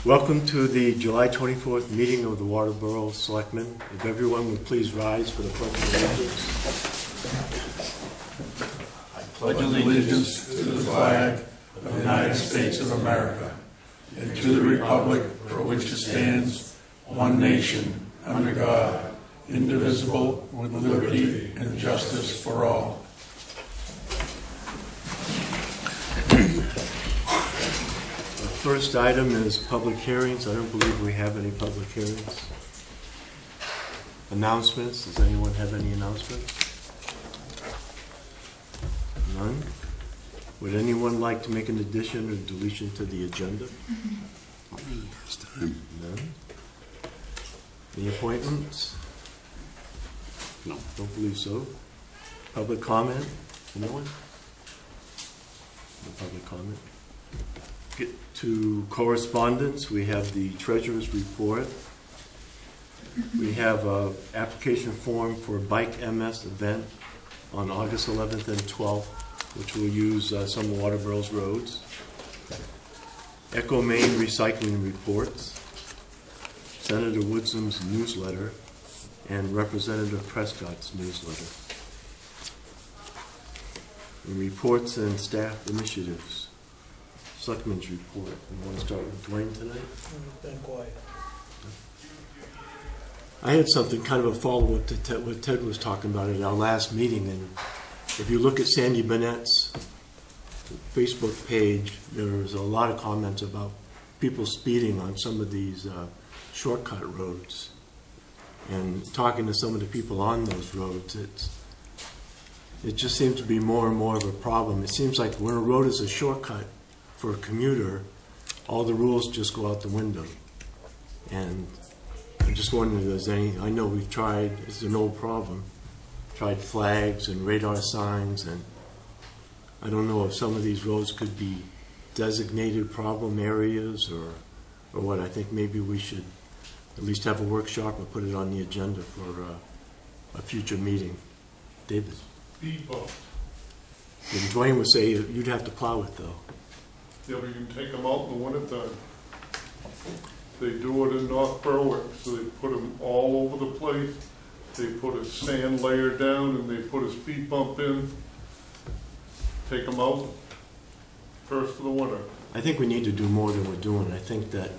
Welcome to the July 24th meeting of the Waterboro Selectmen. If everyone would please rise for the Pledge of Allegiance. I pledge allegiance to the flag of the United States of America and to the republic for which it stands, one nation, under God, indivisible, with liberty and justice for all. The first item is public hearings. I don't believe we have any public hearings. Announcements. Does anyone have any announcements? None? Would anyone like to make an addition or deletion to the agenda? None? Any appointments? No. Don't believe so. Public comment? Anyone? No public comment. Get to correspondence. We have the treasurer's report. We have an application form for a Bike MS event on August 11th and 12th, which will use some of Waterboro's roads. ecomaine recycling reports, Senator Woodsome's newsletter, and Representative Prescott's newsletter. And reports and staff initiatives. Selectmen's report. You want to start with Dwayne tonight? Been quiet. I had something kind of a follow-up to what Ted was talking about at our last meeting, and if you look at Sandy Bennett's Facebook page, there's a lot of comments about people speeding on some of these shortcut roads. And talking to some of the people on those roads, it just seems to be more and more of a problem. It seems like when a road is a shortcut for a commuter, all the rules just go out the window. And I'm just wondering if there's any, I know we've tried, it's an old problem, tried flags and radar signs, and I don't know if some of these roads could be designated problem areas or what. I think maybe we should at least have a workshop or put it on the agenda for a future meeting. David? Speed bump. And Dwayne would say you'd have to plow it though. Yeah, but you can take them out in the wintertime. They do it in North Berwick, so they put them all over the place. They put a sand layer down and they put a speed bump in. Take them out first of the winter. I think we need to do more than we're doing. I think that,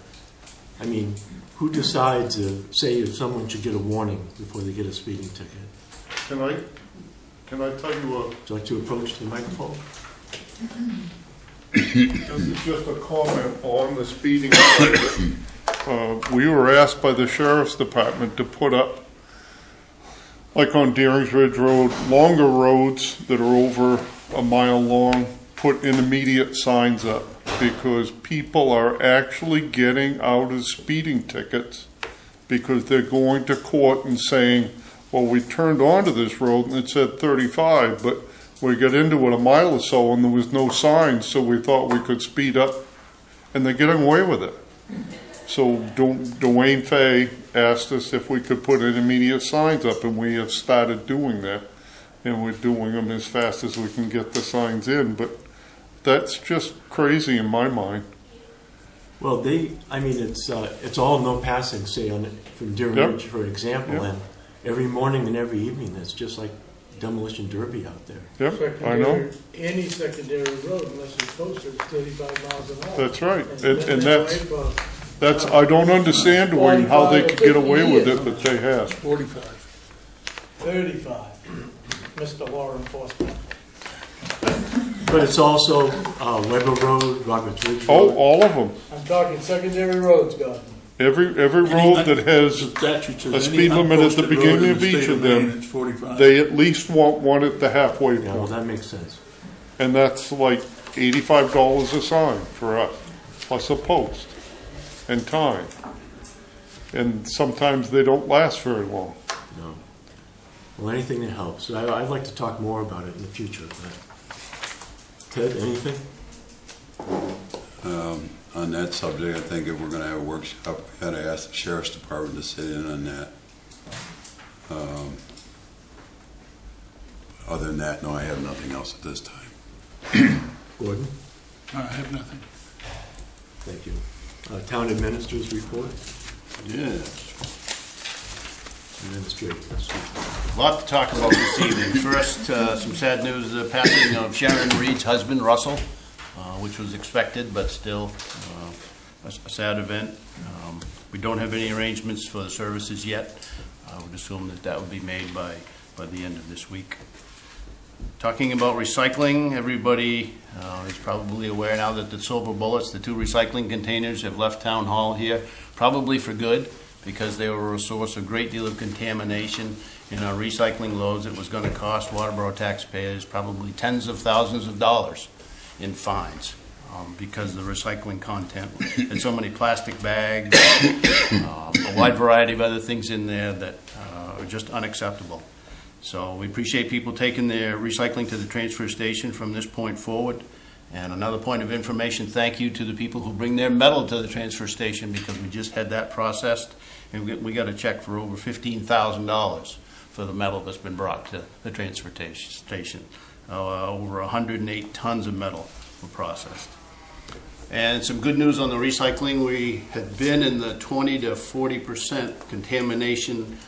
I mean, who decides, say, if someone should get a warning before they get a speeding ticket? Can I tell you Would you like to approach the microphone? this is just a comment on the speeding. We were asked by the Sheriff's Department to put up, like on Deering's Ridge Road, longer roads that are over a mile long, put intermediate signs up because people are actually getting out of speeding tickets because they're going to court and saying, well, we turned onto this road and it said 35, but we got into it a mile or so and there was no signs, so we thought we could speed up, and they're getting away with it. So Dwayne Fay asked us if we could put intermediate signs up, and we have started doing that, and we're doing them as fast as we can get the signs in, but that's just crazy in my mind. Well, it's all no passing, say, from Deering Ridge, for example, and every morning and every evening, it's just like demolition derby out there. Yep, I know. Any secondary road, unless it's posted, it's 35 miles an hour. That's right, and that's I don't understand, Dwayne, how they could get away with it, but they have. 35. 35. Mr. Law Enforcement. But it's also Weber Road, Roberts Ridge Road. Oh, all of them. I'm talking secondary roads, God. Every road that has a speed limit at the beginning of each of them, they at least want one at the halfway point. Yeah, well, that makes sense. And that's like $85 a sign for us, plus a post and time. And sometimes they don't last very long. No. Well, anything that helps. I'd like to talk more about it in the future. Ted, anything? On that subject, I think if we're going to have a workshop, we got to ask the Sheriff's Department to sit in on that. Other than that, no, I have nothing else at this time. Gordon? I have nothing. Thank you. Town administrators report? Yes. Administrators. A lot to talk about this evening. First, some sad news, the passing of Sharon Reed's husband, Russell, which was expected, but still a sad event. We don't have any arrangements for the services yet. I would assume that would be made by the end of this week. Talking about recycling, everybody is probably aware now that the silver bullets, the 2 recycling containers, have left Town Hall here, probably for good, because they were a source of a great deal of contamination in our recycling loads. It was going to cost Waterboro taxpayers probably tens of thousands of dollars in fines because of the recycling content. And so many plastic bags, a wide variety of other things in there that are just unacceptable. So we appreciate people taking their recycling to the transfer station from this point forward. And another point of information, thank you to the people who bring their metal to the transfer station, because we just had that processed, and we got a check for over $15,000 for the metal that's been brought to the transfer station. Over 108 tons of metal were processed. And some good news on the recycling. We had been in the 20 to 40% contamination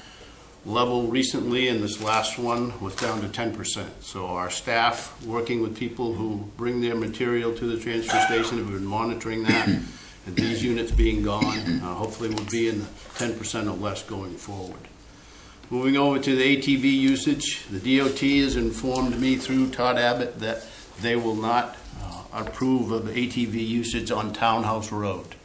level recently, and this last one was down to 10%. So our staff, working with people who bring their material to the transfer station, have been monitoring that, and these units being gone, hopefully will be in the 10% or less going forward. Moving over to the ATV usage, the DOT has informed me through Todd Abbott that they will not approve of ATV usage on Townhouse Road.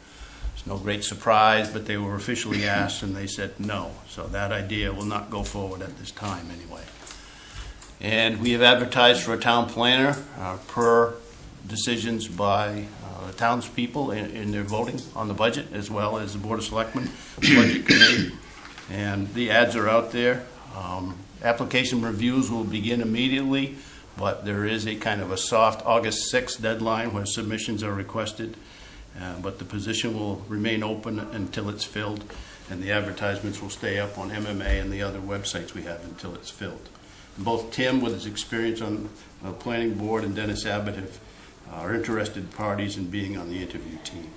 No great surprise, but they were officially asked and they said no. So that idea will not go forward at this time anyway. And we have advertised for a town planner per decisions by the townspeople in their voting on the budget, as well as the Board of Selectmen Budget Committee. And the ads are out there. Application reviews will begin immediately, but there is a kind of a soft August 6th deadline where submissions are requested. But the position will remain open until it's filled, and the advertisements will stay up on MMA and the other websites we have until it's filled. Both Tim, with his experience on the planning board, and Dennis Abbott are interested parties in being on the interview team.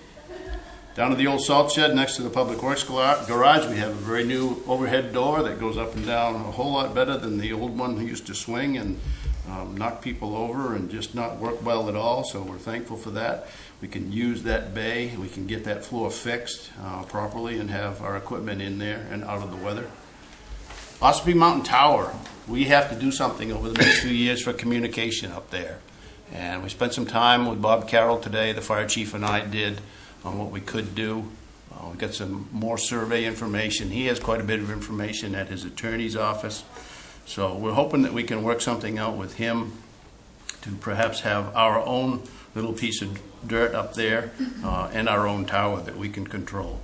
Down at the old salt shed next to the Public Works garage, we have a very new overhead door that goes up and down a whole lot better than the old one that used to swing and knock people over and just not work well at all, so we're thankful for that. We can use that bay, we can get that floor fixed properly and have our equipment in there and out of the weather. Ossipee Mountain Tower, we have to do something over the next few years for communication up there. And we spent some time with Bob Carroll today, the fire chief and I did, on what we could do. We got some more survey information. He has quite a bit of information at his attorney's office. So we're hoping that we can work something out with him to perhaps have our own little piece of dirt up there and our own tower that we can control.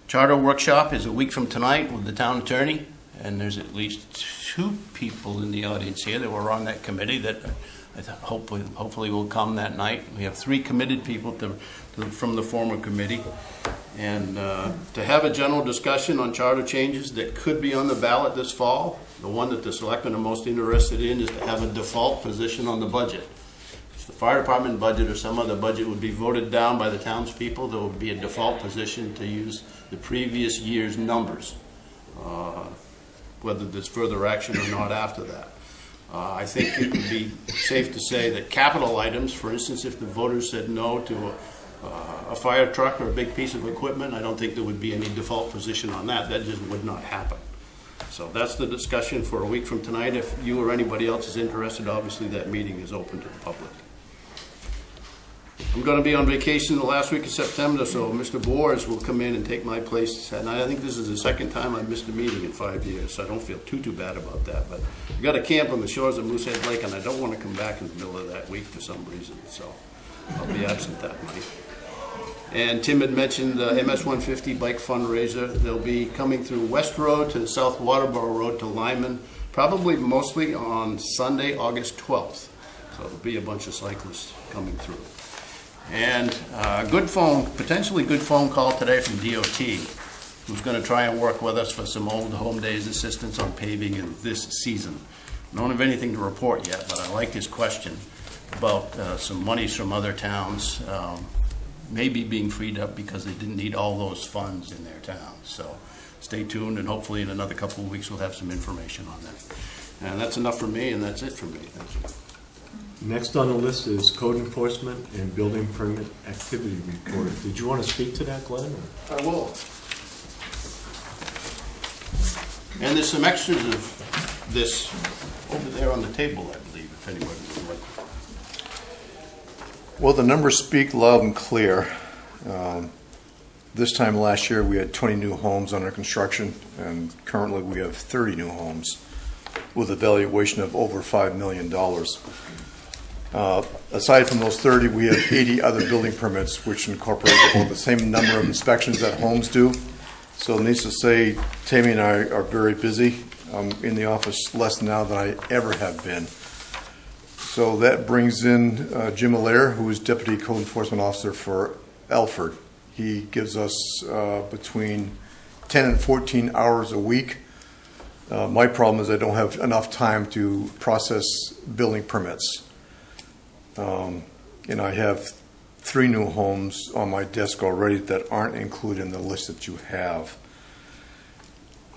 Charter workshop is a week from tonight with the town attorney, and there's at least 2 people in the audience here that were on that committee that hopefully will come that night. We have 3 committed people from the former committee, and to have a general discussion on charter changes that could be on the ballot this fall. The one that the selectmen are most interested in is to have a default position on the budget. If the fire department budget or some other budget would be voted down by the townspeople, there would be a default position to use the previous year's numbers, whether there's further action or not after that. I think it would be safe to say that capital items, for instance, if the voters said no to a fire truck or a big piece of equipment, I don't think there would be any default position on that. That just would not happen. So that's the discussion for a week from tonight. If you or anybody else is interested, obviously that meeting is open to the public. I'm going to be on vacation the last week of September, so Mr. Boers will come in and take my place. And I think this is the second time I've missed a meeting in 5 years, so I don't feel too bad about that. But I've got a camp on the shores of Moosehead Lake, and I don't want to come back in the middle of that week for some reason, so I'll be absent that night. And Tim had mentioned the MS-150 bike fundraiser. They'll be coming through West Road to South Waterboro Road to Lyman, probably mostly on Sunday, August 12th. So there'll be a bunch of cyclists coming through. And potentially good phone call today from DOT, who's going to try and work with us for some old home days assistance on paving in this season. I don't have anything to report yet, but I like his question about some monies from other towns maybe being freed up because they didn't need all those funds in their town. So stay tuned, and hopefully in another couple of weeks we'll have some information on that. And that's enough for me, and that's it for me. Thank you. Next on the list is code enforcement and building permit activity report. Did you want to speak to that, Glenn? Or? I will. And there's some extras of this over there on the table, I believe, if anyone would like. Well, the numbers speak loud and clear. This time last year, we had 20 new homes under construction, and currently we have 30 new homes with a valuation of over $5 million. Aside from those 30, we have 80 other building permits, which incorporate about the same number of inspections that homes do. So needless to say, Tammy and I are very busy. I'm in the office less now than I ever have been. So that brings in Jim Allaire, who is Deputy Code Enforcement Officer for Alfred. He gives us between 10 and 14 hours a week. My problem is I don't have enough time to process building permits. And I have 3 new homes on my desk already that aren't included in the list that you have.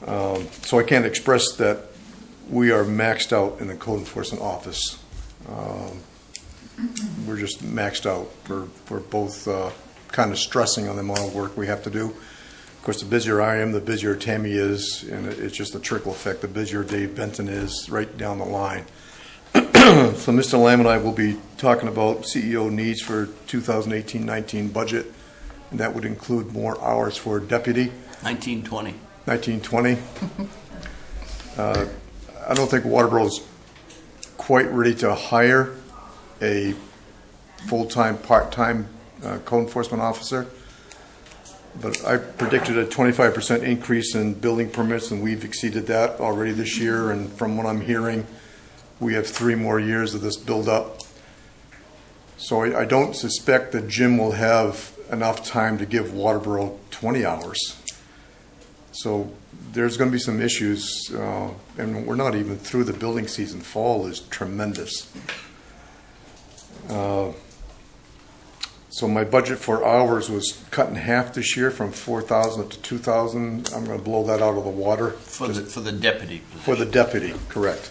So I can't express that we are maxed out in the code enforcement office. We're just maxed out. We're both kind of stressing on the amount of work we have to do. Of course, the busier I am, the busier Tammy is, and it's just a trickle effect. The busier Dave Benton is right down the line. So Mr. Lamb and I will be talking about CEO needs for 2018-19 budget, and that would include more hours for deputy. 1920. 1920. I don't think Waterboro is quite ready to hire a full-time, part-time code enforcement officer, but I predicted a 25% increase in building permits, and we've exceeded that already this year. And from what I'm hearing, we have 3 more years of this build-up. So I don't suspect that Jim will have enough time to give Waterboro 20 hours. So there's going to be some issues, and we're not even through the building season. Fall is tremendous. So my budget for hours was cut in half this year from 4,000 to 2,000. I'm going to blow that out of the water. For the deputy position. For the deputy, correct.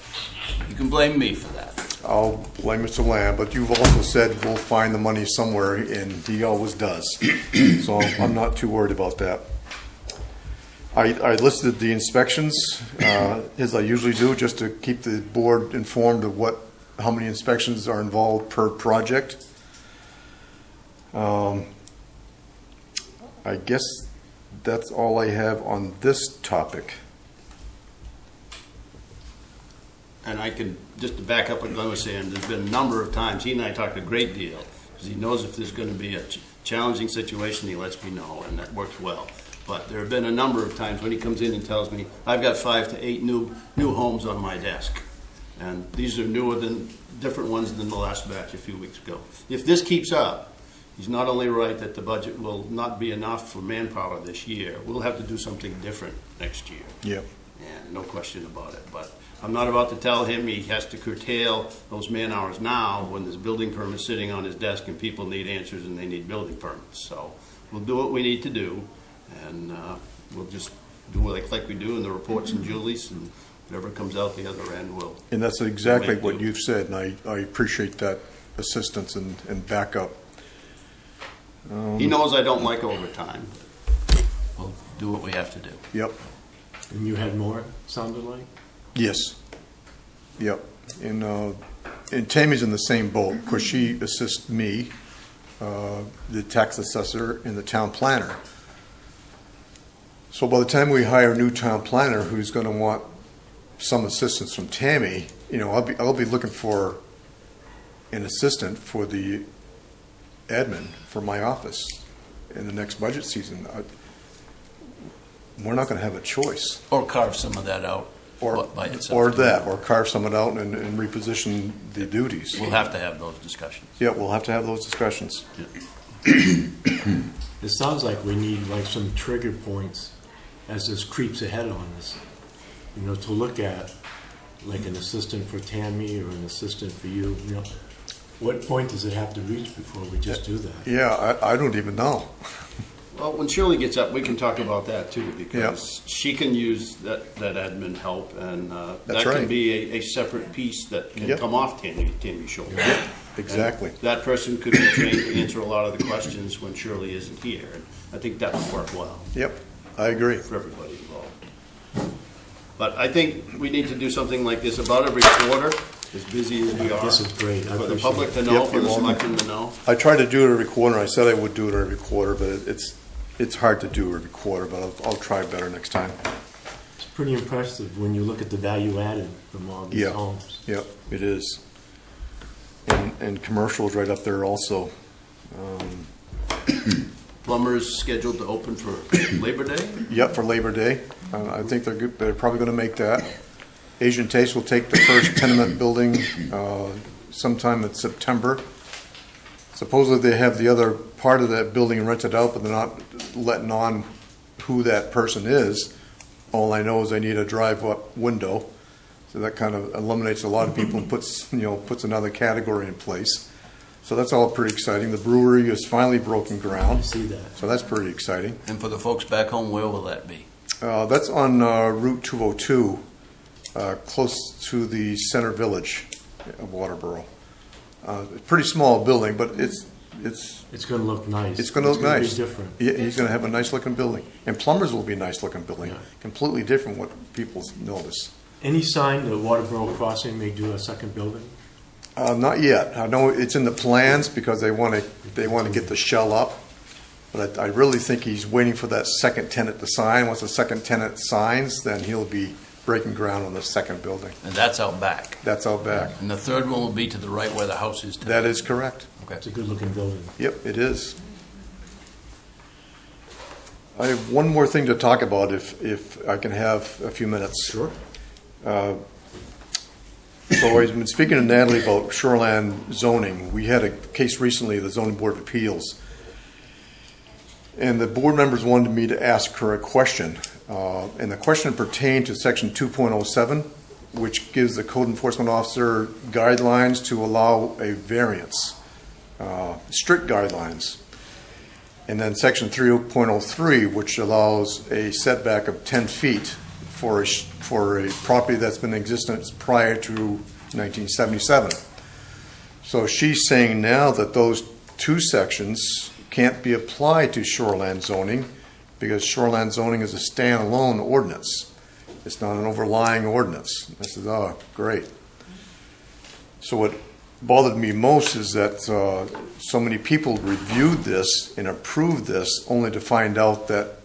You can blame me for that. I'll blame Mr. Lamb, but you've also said we'll find the money somewhere, and he always does. So I'm not too worried about that. I listed the inspections, as I usually do, just to keep the board informed of how many inspections are involved per project. I guess that's all I have on this topic. And I can, just to back up what Glenn was saying, there's been a number of times, he and I talked a great deal, because he knows if there's going to be a challenging situation, he lets me know, and that works well. But there have been a number of times when he comes in and tells me, I've got 5 to 8 new homes on my desk. And these are different ones than the last batch a few weeks ago. If this keeps up, he's not only right that the budget will not be enough for manpower this year, we'll have to do something different next year. Yep. And no question about it. But I'm not about to tell him he has to curtail those man hours now when there's building permits sitting on his desk and people need answers and they need building permits. So we'll do what we need to do, and we'll just do like we do in the reports and Julie's, and whatever comes out the other end will. And that's exactly what you've said, and I appreciate that assistance and backup. He knows I don't like overtime. We'll do what we have to do. Yep. And you had more, sounded like? Yes. Yep. And Tammy's in the same boat, because she assists me, the tax assessor, and the town planner. So by the time we hire a new town planner who's going to want some assistance from Tammy, I'll be looking for an assistant for the admin for my office in the next budget season. We're not going to have a choice. Or carve some of that out by itself. Or carve some of it out and reposition the duties. We'll have to have those discussions. Yeah, we'll have to have those discussions. It sounds like we need like some trigger points as this creeps ahead on us, to look at, like an assistant for Tammy or an assistant for you, What point does it have to reach before we just do that? Yeah, I don't even know. Well, when Shirley gets up, we can talk about that too, because she can use that admin help, and that That's can right. be a separate piece that can Yep. come off Tammy's shoulder. Exactly. And that person could be trained to answer a lot of the questions when Shirley isn't here, and I think that would work well Yep, I agree. for everybody involved. But I think we need to do something like this about every quarter, as busy as we are. This is great. I For the appreciate public it. to know, Yep, for you're the welcome. selectmen to know. I try to do it every quarter. I said I would do it every quarter, but it's hard to do every quarter, but I'll try better next time. It's pretty impressive when you look at the value added from all these Yeah. homes. Yep, it is. And commercial's right up there also. Plumbers scheduled to open for Labor Day? Yep, for Labor Day. I think they're probably going to make that. Asian Taste will take the first tenement building sometime in September. Supposedly they have the other part of that building rented out, but they're not letting on who that person is. All I know is they need a drive-up window. So that kind of eliminates a lot of people and puts another category in place. So that's all pretty exciting. The brewery has finally broken I ground, see that. so that's pretty exciting. And for the folks back home, where will that be? That's on Route 202, close to the center village of Waterboro. Pretty small building, but it's It's gonna look nice. It's going to look gonna be nice. different. Yeah, he's going to have a nice looking building. And Plumbers will be a nice looking building. Yeah. Completely different what people notice. Any sign that Waterboro Crossing may do a second building? Not yet. I know it's in the plans because they want to get the shell up. But I really think he's waiting for that second tenant to sign. Once the second tenant signs, then he'll be breaking ground on the second building. And that's out back. That's out back. And the third one will be to the right where the house is today. That is correct. Okay. It's a good looking building. Yep, it is. I have one more thing to talk about if I can have a few minutes. Sure. So I've been speaking to Natalie about shoreline zoning. We had a case recently, the Zoning Board of Appeals. And the board members wanted me to ask her a question. And the question pertained to section 2.07, which gives the code enforcement officer guidelines to allow a variance, strict guidelines. And then section 3.03, which allows a setback of 10 feet for a property that's been in existence prior to 1977. So she's saying now that those two sections can't be applied to shoreland zoning because shoreland zoning is a standalone ordinance. It's not an overlying ordinance. I said, oh, great. So what bothered me most is that so many people reviewed this and approved this only to find out that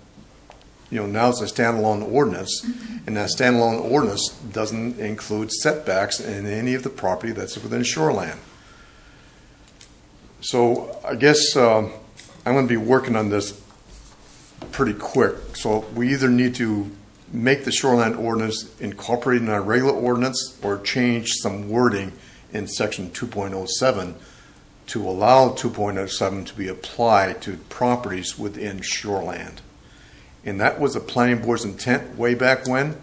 now it's a standalone ordinance, and that standalone ordinance doesn't include setbacks in any of the property that's within shoreland. So I guess I'm going to be working on this pretty quick. So we either need to make the shoreline ordinance incorporated in our regular ordinance or change some wording in section 2.07 to allow 2.07 to be applied to properties within shoreland. And that was the planning board's intent way back when,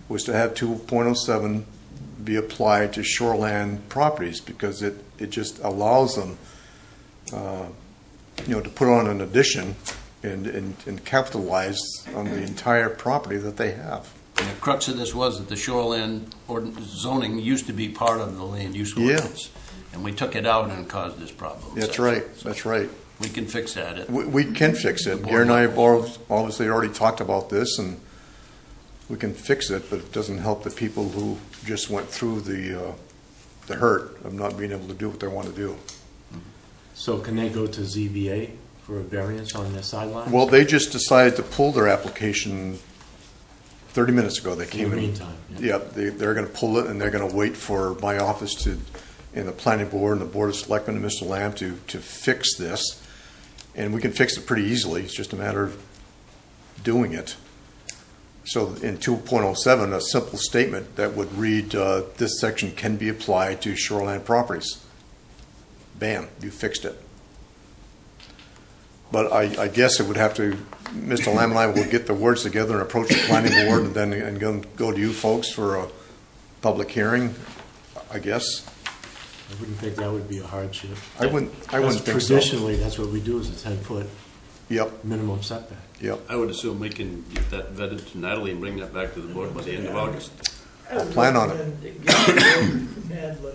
was to have 2.07 be applied to shoreland properties because it just allows them, to put on an addition and capitalize on the entire property that they have. And the crux of this was that the shoreland zoning used to be part of the land use ordinance. And we took it out and it caused this problem. That's right. That's right. We can fix that. We can fix it. Gary and I have obviously already talked about this, and we can fix it, but it doesn't help the people who just went through the hurt of not being able to do what they want to do. So can they go to ZBA for a variance on their sideline? Well, they just decided to pull their application 30 minutes ago. They In came the in. meantime. Yeah, they're going to pull it, and they're going to wait for my office and the planning board and the board of selectmen and Mr. Lamb to fix this. And we can fix it pretty easily. It's just a matter of doing it. So in 2.07, a simple statement that would read, this section can be applied to shoreline properties. Bam, you fixed it. But I guess it would have to, Mr. Lamb and I will get the words together and approach the planning board and then go to you folks for a public hearing, I guess. I wouldn't think that would be a hardship. I wouldn't think so. Traditionally, that's what we do, is a 10-foot Yep, minimum setback. yep. I would assume we can get that vetted to Natalie and bring that back to the board by the end of August. I'll plan on it. Natalie,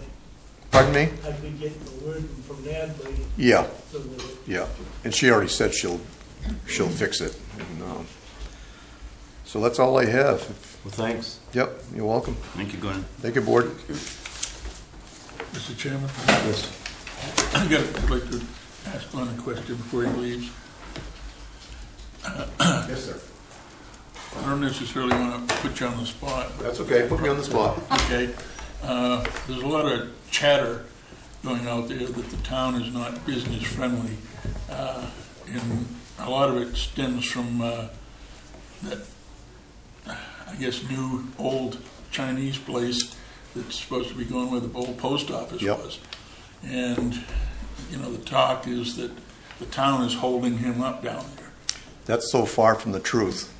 Pardon me? I'd be getting the word from Natalie. Yeah, So that yeah. And she already said she'll fix it. And, so that's all I have. Well, thanks. Yep, you're welcome. Thank you, Glenn. Thank you, board. Mr. Chairman, Yes. I'd like to ask Glenn a question before he leaves. Yes, sir. I don't necessarily want to put you on the spot, That's okay. Put me on the spot. okay? There's a lot of chatter going out there that the town is not business friendly. And a lot of it stems from that, I guess, new, old Chinese place that's supposed to be going where the old post office Yep. was. And, you know, the talk is that the town is holding him up down there. That's so far from the truth.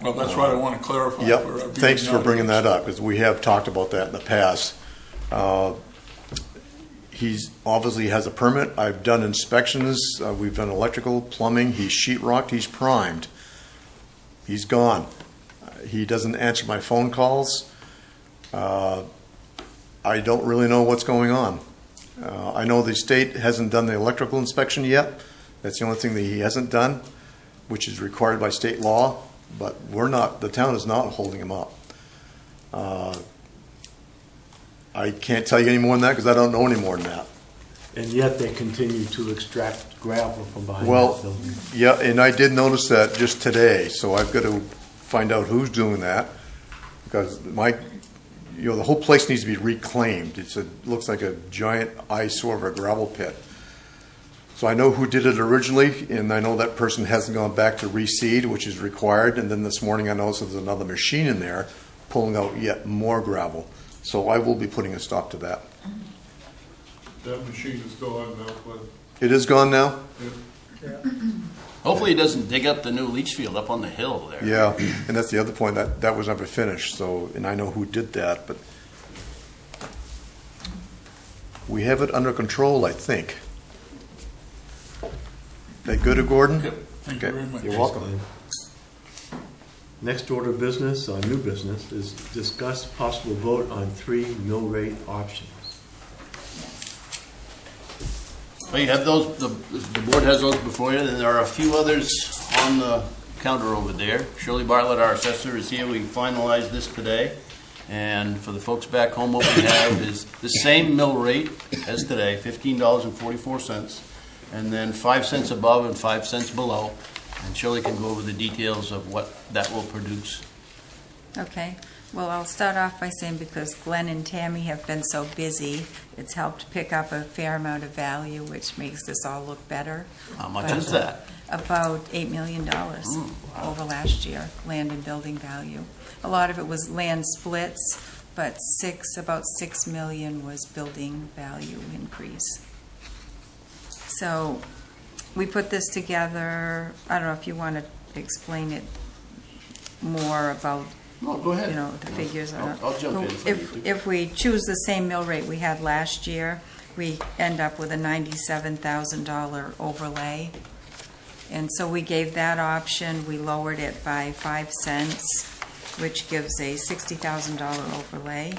Well, that's what I want to clarify. Yep, for our thanks viewing for bringing that audience. up, because we have talked about that in the past. He's obviously has a permit. I've done inspections. We've done electrical, plumbing. He's sheetrocked. He's primed. He's gone. He doesn't answer my phone calls. I don't really know what's going on. I know the state hasn't done the electrical inspection yet. That's the only thing that he hasn't done, which is required by state law. But the town is not holding him up. I can't tell you any more than that because I don't know any more than that. And yet they continue to extract gravel from behind that Well, building. yeah, and I did notice that just today, so I've got to find out who's doing that because the whole place needs to be reclaimed. Looks like a giant eyesore of a gravel pit. So I know who did it originally, and I know that person hasn't gone back to reseed, which is required. And then this morning I noticed there's another machine in there pulling out yet more gravel. So I will be putting a stop to that. That machine is gone now, but It is gone now? Hopefully he doesn't dig up the new leach field up on the hill there. Yeah, and that's the other point, that was never finished, so, and I know who did that, but we have it under control, I think. That good, Gordon? Yep, thank you Okay, very much. you're welcome. Glenn. Next order of business, new business, is discuss possible vote on 3 mill rate options. Well, you have those, the board has those before you, and there are a few others on the counter over there. Shirley Bartlett, our assessor, is here. We finalized this today. And for the folks back home, what we have is the same mill rate as today, $15.44, and then 5 cents above and 5 cents below. And Shirley can go over the details of what that will produce. Okay, well, I'll start off by saying because Glenn and Tammy have been so busy, it's helped pick up a fair amount of value, which makes this all look better. How much is that? About $8 million over last year, land and building value. A lot of it was land splits, but about 6 million was building value increase. So we put this together. I don't know if you want to explain it more about, No, go ahead. you know, the figures. I'll jump in if I need to. If we choose the same mill rate we had last year, we end up with a $97,000 overlay. And so we gave that option. We lowered it by 5 cents, which gives a $60,000 overlay.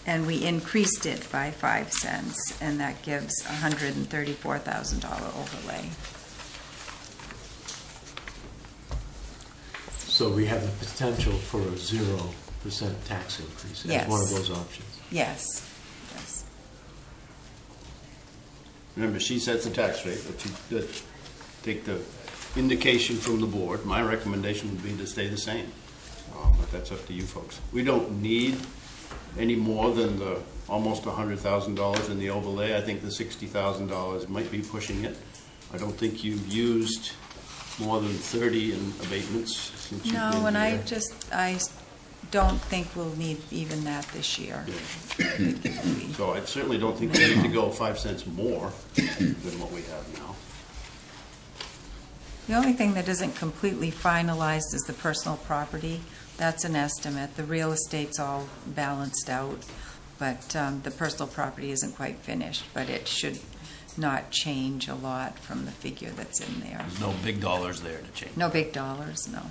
And we increased it by 5 cents, and that gives a $134,000 overlay. So we have the potential for a 0% tax increase as one of Yes. those options. Yes, yes. Remember, she sets the tax rate, but you take the indication from the board. My recommendation would be to stay the same, but that's up to you folks. We don't need any more than the almost $100,000 in the overlay. I think the $60,000 might be pushing it. I don't think you've used more than 30 in abatements since you've been No, and I here. don't think we'll need even that this year. So I certainly don't think we need to go 5 cents more than what we have now. The only thing that isn't completely finalized is the personal property. That's an estimate. The real estate's all balanced out. But the personal property isn't quite finished, but it should not change a lot from the figure that's in there. There's no big dollars there to change. No big dollars, no.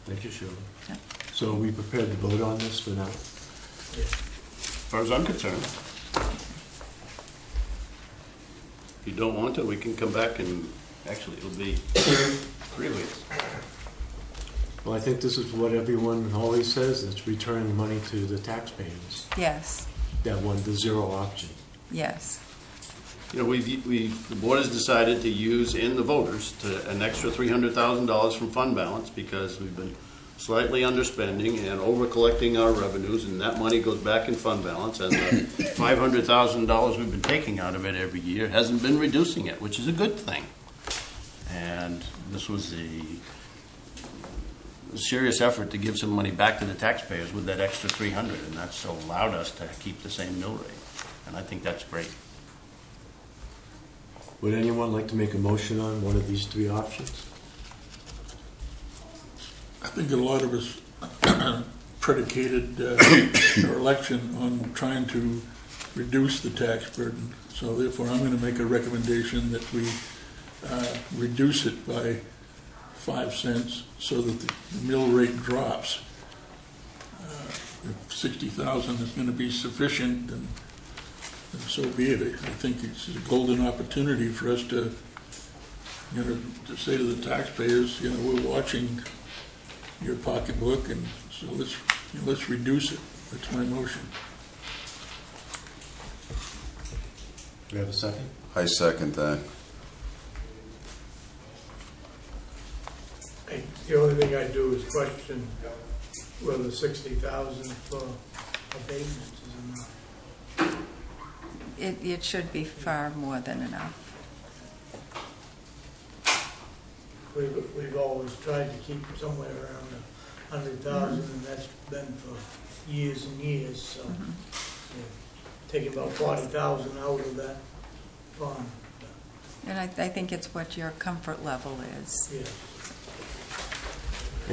Thank you, Shirley. Yeah. So are we prepared to vote on this for now? As far as I'm concerned. If you don't want to, we can come back and, actually, it'll be 3 weeks. Well, I think this is what everyone always says, it's returning money to the taxpayers, Yes, that one, the zero option. yes. You know, the board has decided to use, and the voters, an extra $300,000 from fund balance because we've been slightly underspending and over collecting our revenues, and that money goes back in fund balance, and the $500,000 we've been taking out of it every year hasn't been reducing it, which is a good thing. And this was a serious effort to give some money back to the taxpayers with that extra $300, and that's allowed us to keep the same mill rate, and I think that's great. Would anyone like to make a motion on one of these three options? I think a lot of us predicated our election on trying to reduce the tax burden. So therefore, I'm going to make a recommendation that we reduce it by 5 cents so that the mill rate drops. If 60,000 is going to be sufficient, then so be it. I think it's a golden opportunity for us to, to say to the taxpayers, we're watching your pocketbook, and so let's reduce it. That's my motion. Do you have a second? I second that. The only thing I do is question whether 60,000 for abatements is enough. It should be far more than enough. We've always tried to keep somewhere around 100,000, and that's been for years and years, so taking about 40,000 out of that fund. And I think it's what your comfort level is. Yeah.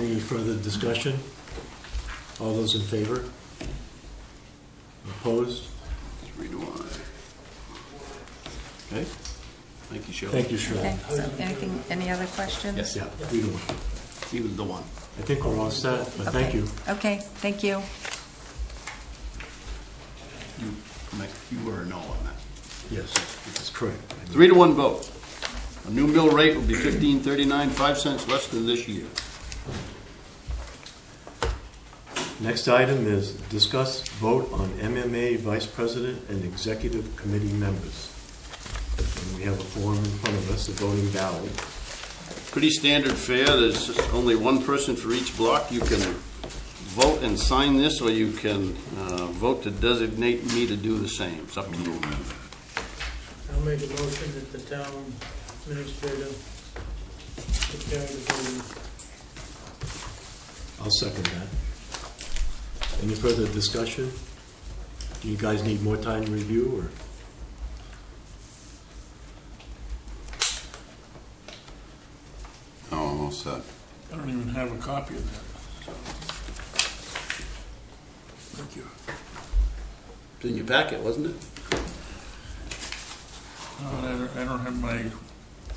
Any further discussion? All those in favor? Opposed? 3-1. Okay, thank you, Shirley. Thank you, Shirley. Okay, so any other questions? Yes. Yeah, 3-1. He was the one. I think we're all set, but thank you. Okay, thank you. You were a no on that. Yes, that's correct. 3-1 vote. A new mill rate will be $15.39, 5 cents less than this year. Next item is discuss vote on MMA Vice President and Executive Committee members. And we have a form in front of us, a voting ballot. Pretty standard fare. There's just only one person for each block. You can vote and sign this, or you can vote to designate me to do the same. It's up to you. I'll make a motion that the town administrator prepare the voting. I'll second that. Any further discussion? Do you guys need more time to review, or? No, I'm all set. I don't even have a copy of that. So. Thank you. It's in your packet, wasn't it? No, I don't have my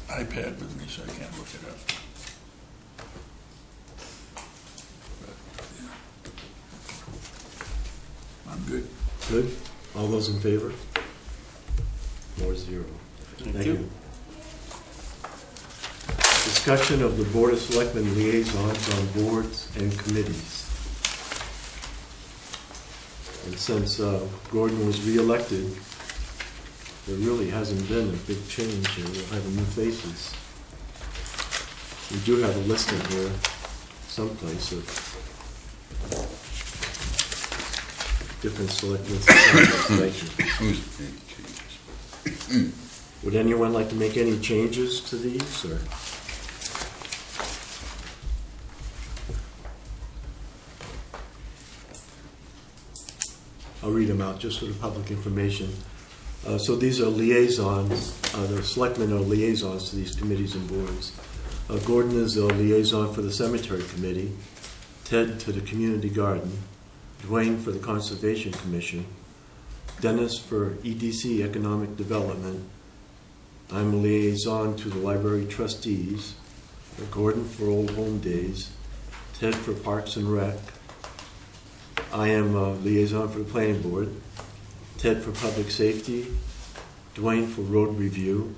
iPad with me, so I can't look it up. But, yeah. I'm good. Good? All those in favor? 4-0. Thank you. Discussion of the Board of Selectmen liaisons on boards and committees. And since Gordon was re-elected, there really hasn't been a big change here. We'll have new faces. We do have a listing here someplace of different selectmen societies. Would anyone like to make any changes to these, or? I'll read them out just for the public information. So these are liaisons. The selectmen are liaisons to these committees and boards. Gordon is a liaison for the cemetery committee. Ted to the Community Garden, Dwayne for the Conservation Commission, Dennis for EDC Economic Development. I'm a liaison to the Library Trustees, Gordon for Old Home Days, Ted for Parks and Rec. I am a liaison for the Planning Board, Ted for Public Safety, Dwayne for Road Review,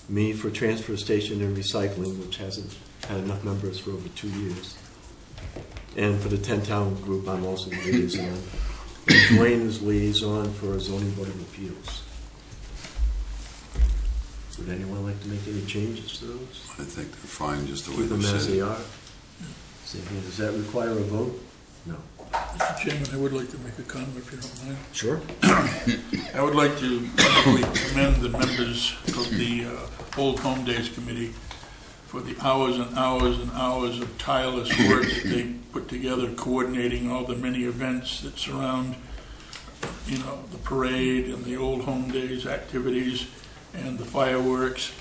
me for Transfer Station and Recycling, which hasn't had enough members for over 2 years. And for the 10-town group, I'm also the liaison. And Dwayne is liaison for Zoning Board of Appeals. Would anyone like to make any changes to those? I think they're fine just the way Keep them they're as they sitting. are? Does that require a vote? No. Mr. Chairman, I would like to make a comment if you don't mind. Sure. I would like to publicly commend the members of the Old Home Days Committee for the hours and hours and hours of tireless work that they put together, coordinating all the many events that surround, the parade and the Old Home Days activities and the fireworks.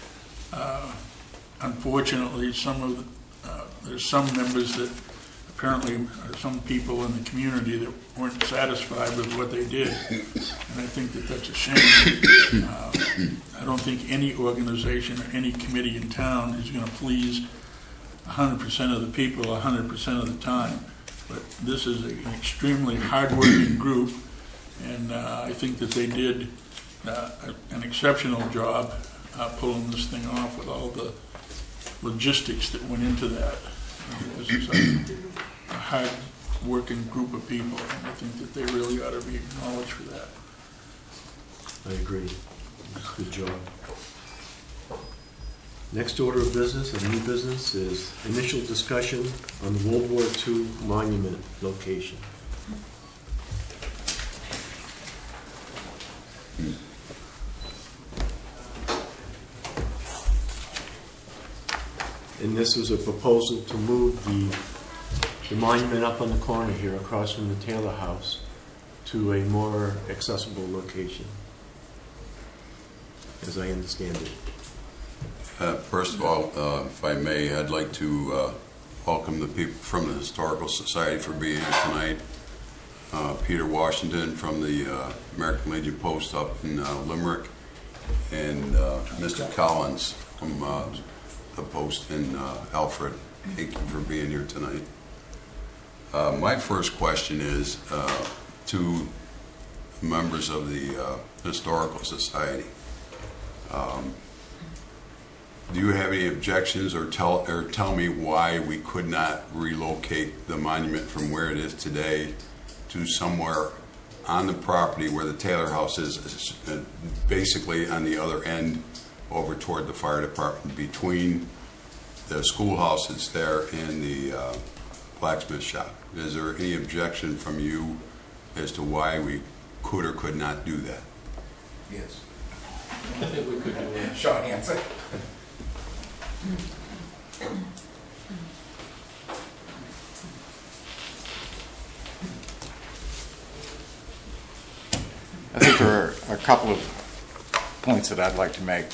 Unfortunately, there's some members that apparently some people in the community that weren't satisfied with what they did, and I think that that's a shame. I don't think any organization or any committee in town is going to please 100% of the people 100% of the time, but this is an extremely hard-working group, and I think that they did an exceptional job pulling this thing off with all the logistics that went into that. This is a hard-working group of people, and I think that they really ought to be acknowledged for that. I agree. Good job. Next order of business, a new business, is initial discussion on the World War II monument location. And this was a proposal to move the monument up on the corner here across from the Taylor House to a more accessible location, as I understand it. First of all, if I may, I'd like to welcome the people from the Historical Society for being here tonight. Peter Washington from the American Legion Post up in Limerick, and Mr. Collins from the Post in Alfred. Thank you for being here tonight. My first question is to members of the Historical Society. Do you have any objections, or tell me why we could not relocate the monument from where it is today to somewhere on the property where the Taylor House is, basically on the other end over toward the fire department, between the schoolhouse that's there and the blacksmith shop? Is there any objection from you as to why we could or could not do that? Yes. I think we could do that. Short answer. I think there are a couple of points that I'd like to make.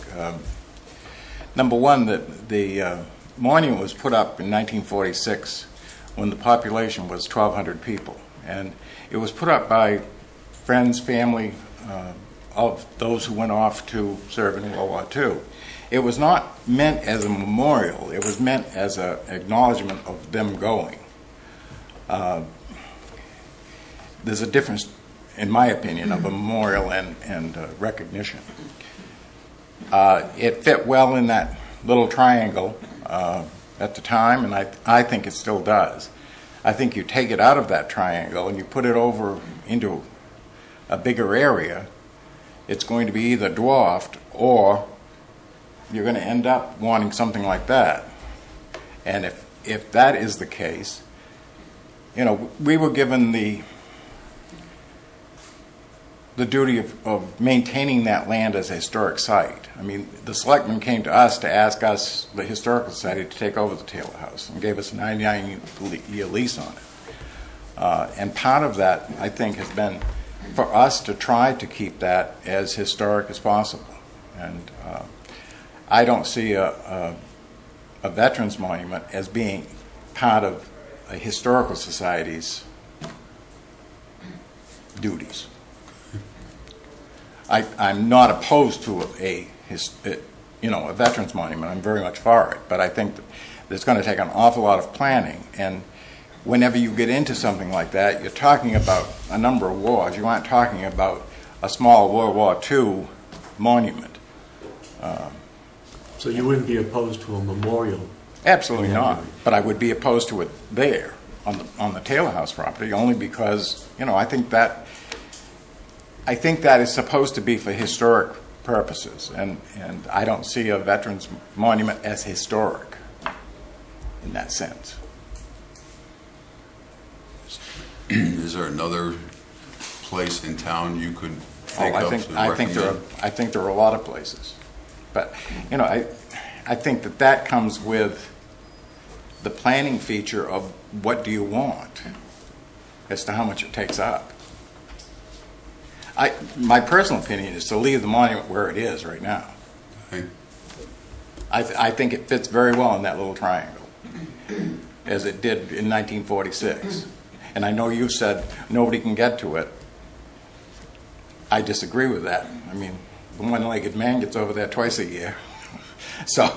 Number one, that the monument was put up in 1946 when the population was 1,200 people, and it was put up by friends, family of those who went off to serve in World War II. It was not meant as a memorial. It was meant as an acknowledgement of them going. There's a difference, in my opinion, of a memorial and recognition. It fit well in that little triangle at the time, and I think it still does. I think you take it out of that triangle and you put it over into a bigger area, it's going to be either dwarfed or you're going to end up wanting something like that. And if that is the case, we were given the duty of maintaining that land as a historic site. I mean, the Selectmen came to us to ask us, the Historical Society, to take over the Taylor House and gave us a 99-year lease on it. And part of that, I think, has been for us to try to keep that as historic as possible. And I don't see a veterans monument as being part of a historical society's duties. I'm not opposed to a veterans monument. I'm very much for it, but I think that it's going to take an awful lot of planning. And whenever you get into something like that, you're talking about a number of wars. You aren't talking about a small World War II monument. So you wouldn't be opposed to a memorial? Absolutely not. But I would be opposed to it there on the Taylor House property, only because I think that is supposed to be for historic purposes, and I don't see a veterans monument as historic in that sense. Is there another place in town you could think of to recommend? I think there are a lot of places, but I think that comes with the planning feature of what do you want as to how much it takes up. My personal opinion is to leave the monument where it is right now. Okay. I think it fits very well in that little triangle, as it did in 1946. And I know you said nobody can get to it. I disagree with that. I mean, the one-legged man gets over there twice a year. So.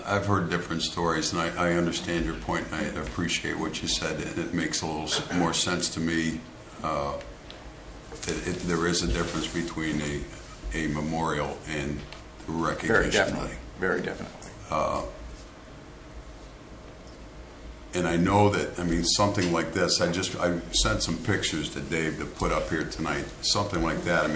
I've heard different stories, and I understand your point. I appreciate what you said, and it makes a little more sense to me. There is a difference between a memorial and the recognition. Very definitely. Very definitely. And I know that, something like this, I sent some pictures to Dave to put up here tonight. Something like that,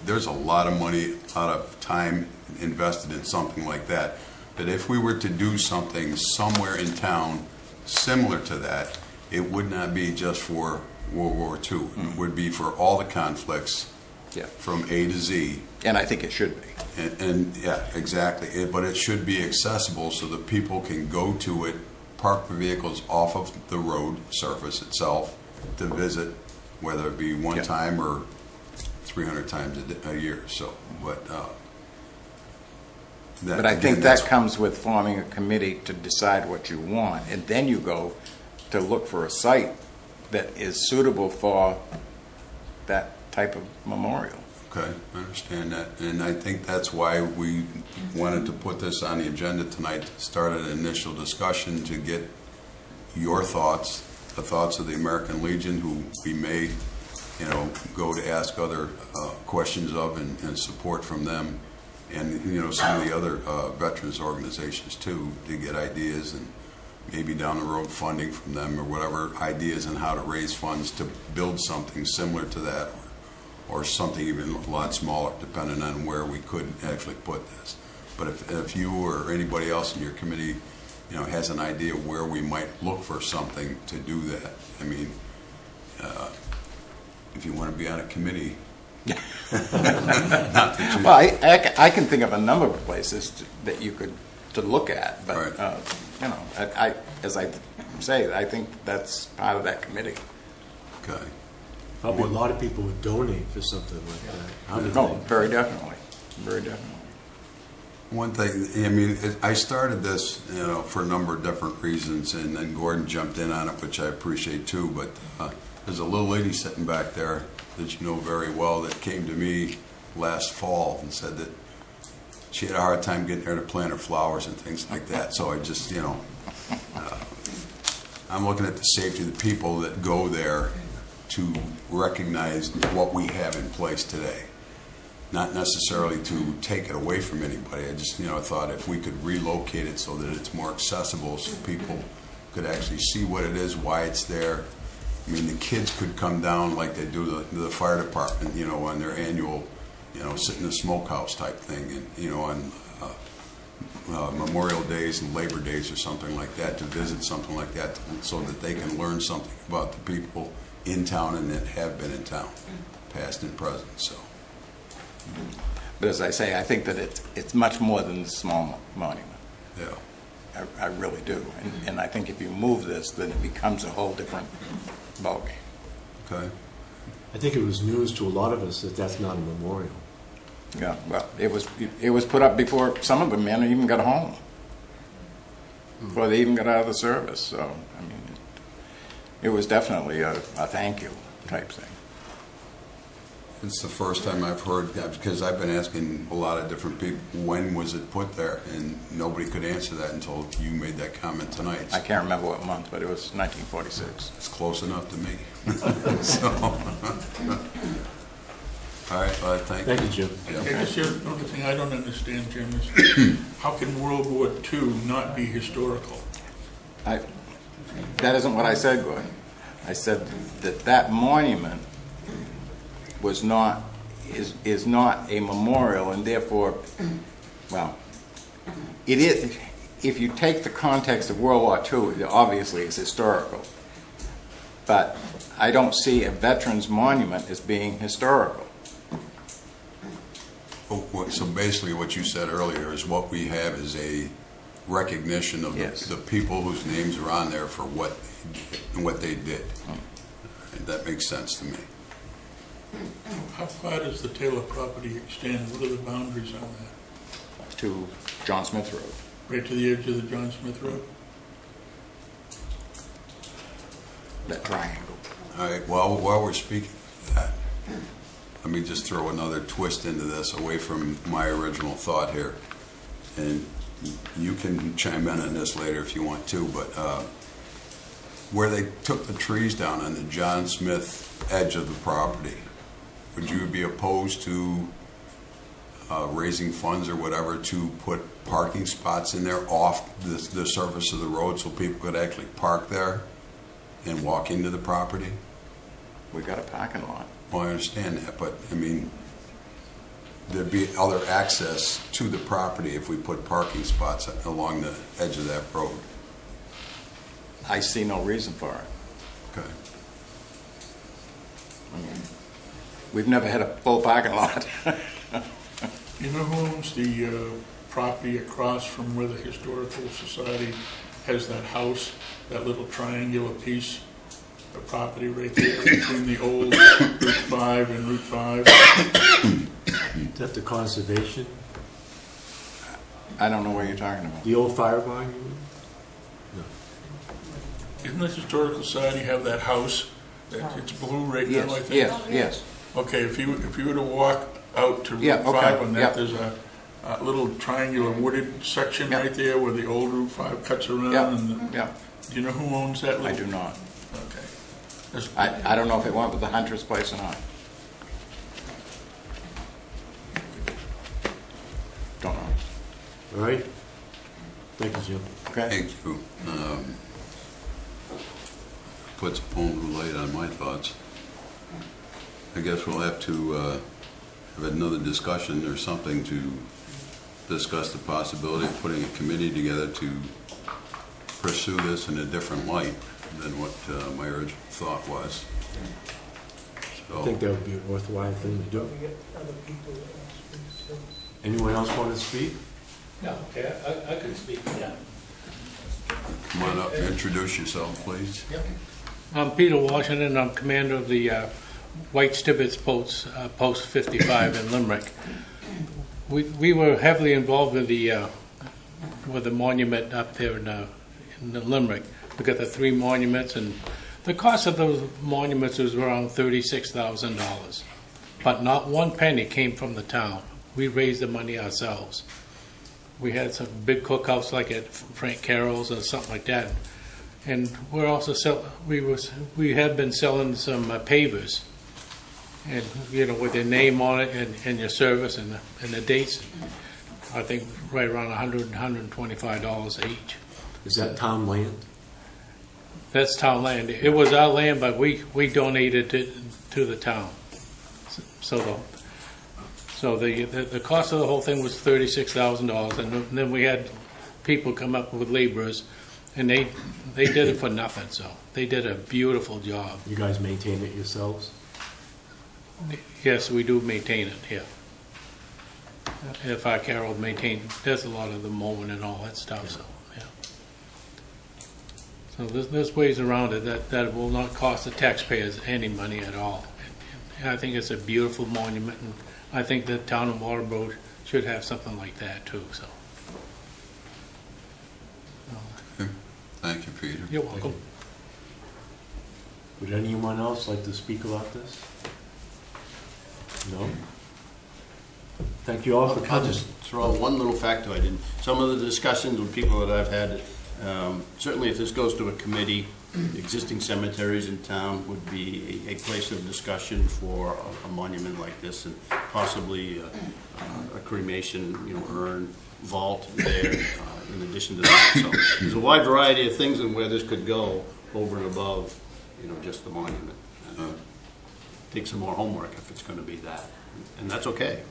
there's a lot of money, a lot of time invested in something like that. That if we were to do something somewhere in town similar to that, it would not be just for World War II. It would be for all the conflicts from A to Z. And I think it should be. And yeah, exactly. But it should be accessible so that people can go to it, park the vehicles off of the road surface itself to visit, whether it be one time or 300 times a year. So, But I think that comes with forming a committee to decide what you want, and then you go to look for a site that is suitable for that type of memorial. Okay, I understand that, and I think that's why we wanted to put this on the agenda tonight, to start an initial discussion to get your thoughts, the thoughts of the American Legion, who we may, go to ask other questions of and support from them. And some of the other veterans organizations too, to get ideas and maybe down the road funding from them or whatever, ideas on how to raise funds to build something similar to that, or something even a lot smaller, depending on where we could actually put this. But if you or anybody else in your committee, has an idea where we might look for something to do that, if you want to be on a committee. Well, I can think of a number of places that you could look at, but right. as I say, I think that's part of that committee. Okay. Probably a lot of people would donate for something like that. No, very definitely, very definitely. One thing, I started this, for a number of different reasons, and then Gordon jumped in on it, which I appreciate too. But there's a little lady sitting back there that you know very well that came to me last fall and said that she had a hard time getting there to plant her flowers and things like that. So I just, I'm looking at the safety of the people that go there to recognize what we have in place today. Not necessarily to take it away from anybody. I just, thought if we could relocate it so that it's more accessible, so people could actually see what it is, why it's there. The kids could come down like they do the fire department, on their annual, sit in the smokehouse type thing, and, on Memorial Days and Labor Days or something like that, to visit something like that, so that they can learn something about the people in town and that have been in town, past and present. So. But as I say, I think that it's much more than a small monument. Yeah. I really do. And I think if you move this, then it becomes a whole different ballgame. Okay. I think it was news to a lot of us that that's not a memorial. Yeah, well, it was put up before some of the men even got home. before they even got out of the service. So, I mean, it was definitely a thank you type thing. It's the first time I've heard that, because I've been asking a lot of different people, when was it put there? And nobody could answer that until you made that comment tonight. I can't remember what month, but it was 1946. It's close enough to me. So, all right, thank you. Thank you, Jim. Yeah. I guess the only thing I don't understand, Jim, is how can World War II not be historical? That isn't what I said, Gordon. I said that monument was not, is not a memorial, and therefore, well, it is, if you take the context of World War II, obviously it's historical. But I don't see a veterans monument as being historical. So basically what you said earlier is what we have is a recognition of Yes. the people whose names are on there for what they did. And that makes sense to me. How far does the Taylor property extend? What are the boundaries on that? To John Smith Road. Right to the edge of the John Smith Road? That triangle. All right, well, while we're speaking of that, let me just throw another twist into this away from my original thought here. And you can chime in on this later if you want to, but where they took the trees down on the John Smith edge of the property, would you be opposed to raising funds or whatever to put parking spots in there off the surface of the road so people could actually park there and walk into the property? We got a parking lot. Well, I understand that, but I mean, there'd be other access to the property if we put parking spots along the edge of that road. I see no reason for it. Okay. I mean, we've never had a full parking lot. You know who owns the property across from where the Historical Society has that house, that little triangular piece of property right there between the old Route 5 and Route 5? Is that the conservation? I don't know what you're talking about. The old fire barn? Didn't the Historical Society have that house? It's blue right now, I think? Yes. Okay, if you were to walk out to Yeah, Route okay, 5 on that, yeah. there's a little triangular wooded section Yeah. right there where the old Route 5 cuts around. Yeah, And yeah. do you know who owns that? I do not. Okay. There's- I don't know if it went with the Hunter's place or not. Don't know. All right. Thank you, Jim. Okay. Thank you. Puts a poem light on my thoughts. I guess we'll have to have another discussion or something to discuss the possibility of putting a committee together to pursue this in a different light than what my original thought was. I think that would be a worthwhile thing to do. We get other people that want to speak, so. Anyone else want to speak? Yeah, okay, I could speak, yeah. Come on up and introduce yourself, please. I'm Peter Washington, I'm commander of the White Stibbets Post 55 in Limerick. We were heavily involved with the monument up there in Limerick. We got the 3 monuments, and the cost of those monuments was around $36,000. But not one penny came from the town. We raised the money ourselves. We had some big cookouts like at Frank Carroll's and something like that. And we're also we have been selling some pavers, and with their name on it and your service and the dates. I think right around $100, $125 each. Is that town land? That's town land. It was our land, but we donated it to the town. So the cost of the whole thing was $36,000, and then we had people come up with laborers, and they did it for nothing. So they did a beautiful job. You guys maintain it yourselves? Yes, we do maintain it. Yeah. If our Carol maintained, there's a lot of the mowing and all that stuff. So yeah. So there's ways around it that will not cost the taxpayers any money at all. And I think it's a beautiful monument, and I think the town of Waterboro should have something like that too. So Peter. You're welcome. Would anyone else like to speak about this? No? Thank you all for I'll coming. just throw out one little factor I didn't. Some of the discussions with people that I've had, certainly if this goes to a committee, existing cemeteries in town would be a place of discussion for a monument like this, and possibly a cremation, urn, vault there in addition to that. So there's a wide variety of things and where this could go over and above, just the monument. Take some more homework if it's going to be that, and that's okay.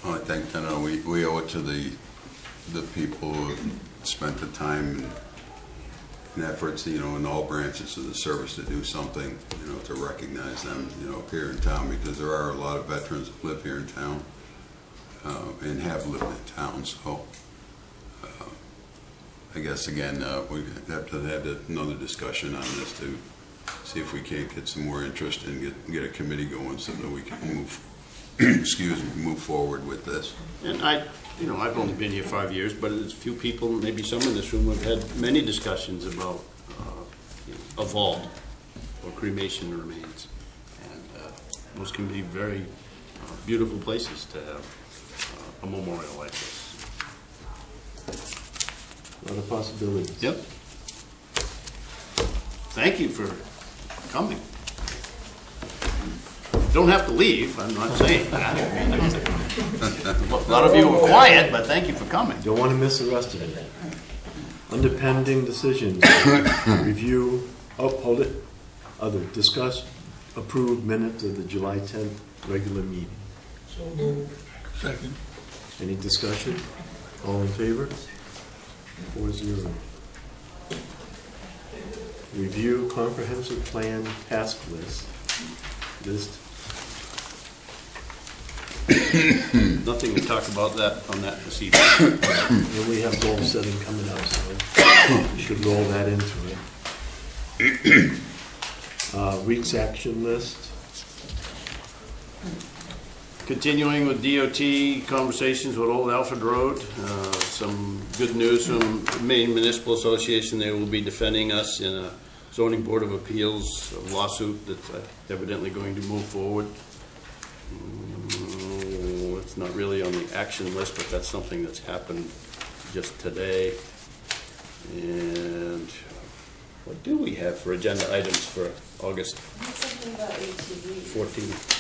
Well, I think, we owe it to the people who have spent the time and efforts, in all branches of the service to do something, to recognize them, up here in town, because there are a lot of veterans that live here in town and have lived in town. So I guess, again, we have to have another discussion on this to see if we can't get some more interest and get a committee going so that we can move move forward with this. And I've only been here 5 years, but there's a few people, maybe some in this room, have had many discussions about a vault or cremation remains. And those can be very beautiful places to have a memorial like this. A lot of possibilities. Yep. Thank you for coming. Don't have to leave, I'm not saying that. A lot of you were quiet, but thank you for coming. Don't want to miss the rest of it. Under pending decisions, review, hold it, other, discuss, approve minutes of the July 10th regular meeting. So moved. Second. Any discussion? All in favor? 4-0. Review comprehensive plan task list. Nothing to talk about that on that this evening. And we have goal setting coming up, so we should roll that into it. Week's action list. Continuing with DOT conversations with Old Alfred Road. Some good news from Maine Municipal Association. They will be defending us in a zoning board of appeals lawsuit that's evidently going to move forward. It's not really on the action list, but that's something that's happened just today. And what do we have for agenda items for August Something about ATVs. 14th?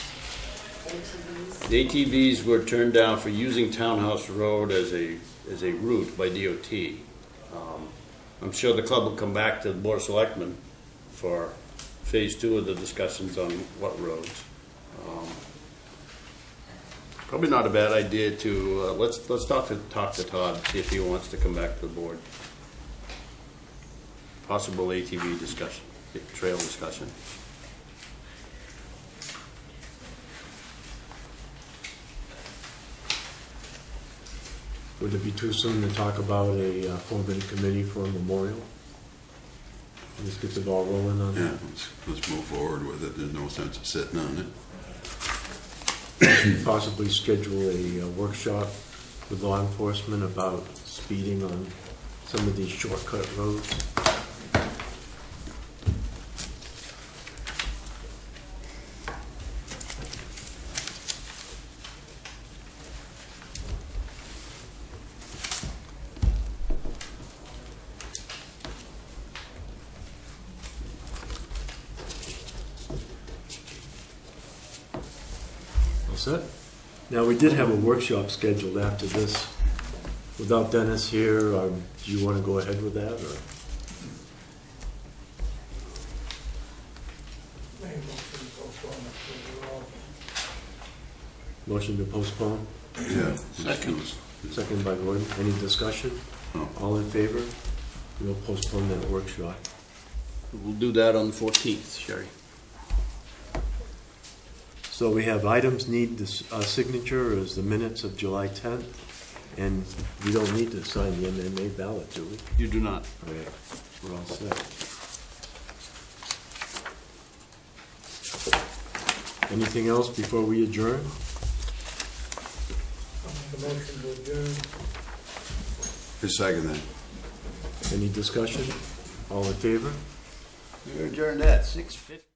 ATVs. The ATVs were turned down for using Townhouse Road as a route by DOT. I'm sure the club will come back to the Board of Selectmen for phase 2 of the discussions on what roads. Probably not a bad idea to let's talk to Todd, see if he wants to come back to the board. Possible ATV discussion, trail discussion. Would it be too soon to talk about a forming committee for a memorial? Let's get the ball rolling on Yeah, that. let's move forward with it. There's no sense of sitting on it. Possibly schedule a workshop with law enforcement about speeding on some of these shortcut roads. Set. Now, we did have a workshop scheduled after this. Without Dennis here, do you want to go ahead with that, or? Maybe motion to postpone it for the Motion to postpone? Yeah. Second. Second by Gordon. Any discussion? No. All in favor? We'll postpone that workshop. We'll do that on the 14th, Sherry. So we have items need this signature as the minutes of July 10th, and we don't need to sign the MMA ballot, do we? You do not. All right, we're all set. Anything else before we adjourn? I'll make a motion to adjourn. Who's second that? Any discussion? All in favor? We're adjourned at 6:50.